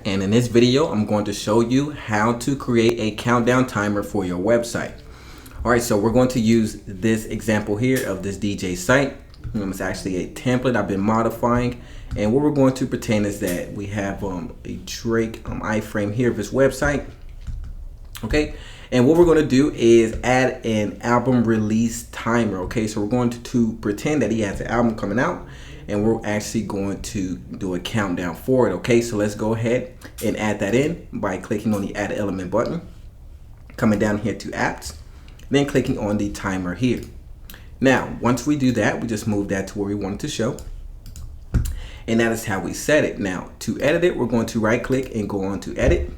And in this video, I'm going to show you how to create a countdown timer for your website. All right, so we're going to use this example here of this DJ site. It's actually a template I've been modifying. And what we're going to pretend is that we have a Drake iframe here of his website. Okay, and what we're going to do is add an album release timer. Okay, so we're going to pretend that he has an album coming out, and we're actually going to do a countdown for it. Okay, so let's go ahead and add that in by clicking on the add element button, coming down here to apps, then clicking on the timer here. Now once we do that, we just move that to where we want it to show, and that is how we set it. Now to edit it, we're going to right click and go on to edit,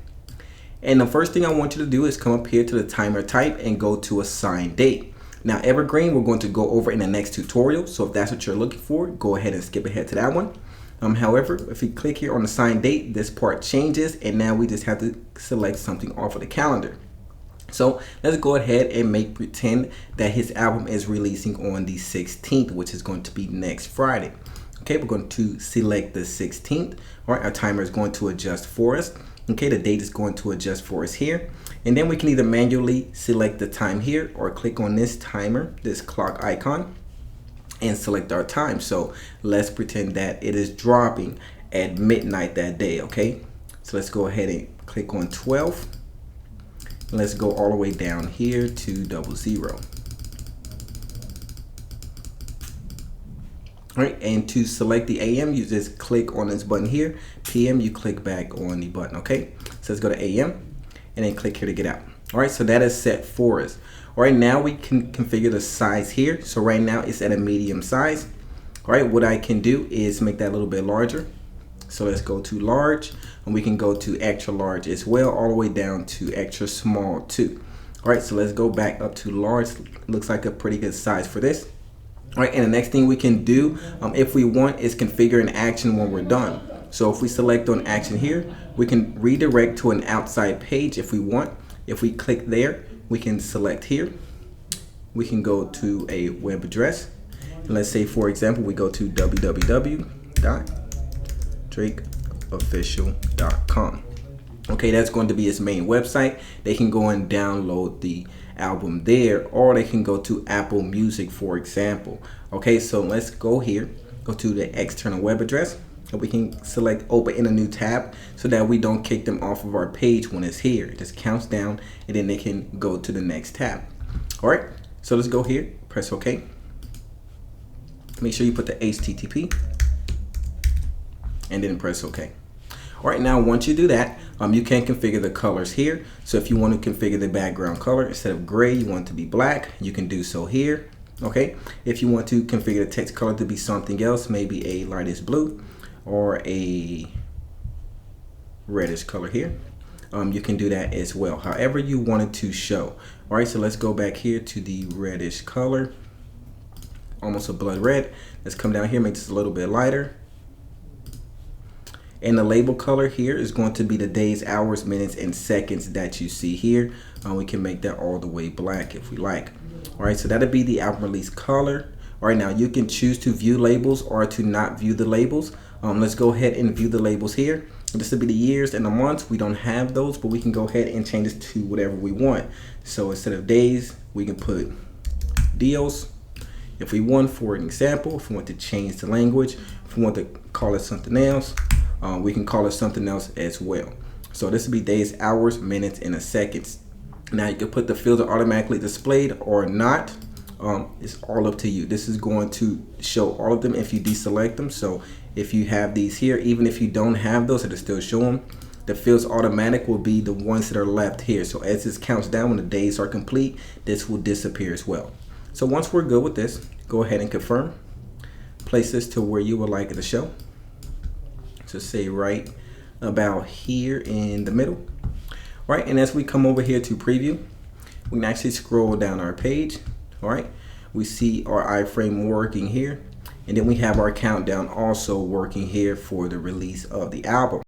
and the first thing I want you to do is come up here to the timer type and go to assign date. Now evergreen we're going to go over in the next tutorial, so if that's what you're looking for, go ahead and skip ahead to that one. However, if you click here on assign date, this part changes, and now we just have to select something off of the calendar. So let's go ahead and make pretend that his album is releasing on the 16th, which is going to be next Friday. Okay, we're going to select the 16th. All right, our timer is going to adjust for us. Okay, the date is going to adjust for us here. And then we can either manually select the time here or click on this timer, this clock icon, and select our time. So let's pretend that it is dropping at midnight that day. Okay, so let's go ahead and click on 12. Let's go all the way down here to 00. All right, and to select the AM, you just click on this button here. PM, you click back on the button. Okay, so let's go to AM and then click here to get out. All right, so that is set for us. All right, now we can configure the size here. So right now it's at a medium size. All right, what I can do is make that a little bit larger. So let's go to large, and we can go to extra large as well, all the way down to extra small too. All right, so let's go back up to large. Looks like a pretty good size for this. All right, and the next thing we can do, if we want, is configure an action when we're done. So if we select on action here, we can redirect to an outside page if we want. If we click there, we can select here. We can go to a web address. And let's say, for example, we go to www.drakeofficial.com. Okay, that's going to be his main website. They can go and download the album there, or they can go to Apple Music, for example. Okay, so let's go here, go to the external web address, and we can select open in a new tab so that we don't kick them off of our page when it's here. It just counts down, and then they can go to the next tab. All right, so let's go here, press OK. Make sure you put the HTTP and then press OK. All right, now once you do that, you can configure the colors here. So if you want to configure the background color, instead of gray, you want it to be black, you can do so here. Okay, if you want to configure the text color to be something else, maybe a lightish blue or a reddish color here, you can do that as well, however you want it to show. All right, so let's go back here to the reddish color, almost a blood red. Let's come down here, make this a little bit lighter. And the label color here is going to be the days, hours, minutes, and seconds that you see here. We can make that all the way black if we like. All right, so that'll be the album release color. All right, now you can choose to view labels or to not view the labels. Let's go ahead and view the labels here. This will be the years and the months. We don't have those, but we can go ahead and change this to whatever we want. So instead of days, we can put deals. If we want, for an example, if we want to change the language, if we want to call it something else, we can call it something else as well. So this will be days, hours, minutes, and seconds. Now you can put the fields are automatically displayed or not. It's all up to you. This is going to show all of them if you deselect them. So if you have these here, even if you don't have those, it'll still show them. The fields automatic will be the ones that are left here. So as this counts down, when the days are complete, this will disappear as well. So once we're good with this, go ahead and confirm. Place this to where you would like it to show. So say right about here in the middle. All right, and as we come over here to preview, we can actually scroll down our page. All right, we see our iframe working here, and then we have our countdown also working here for the release of the album.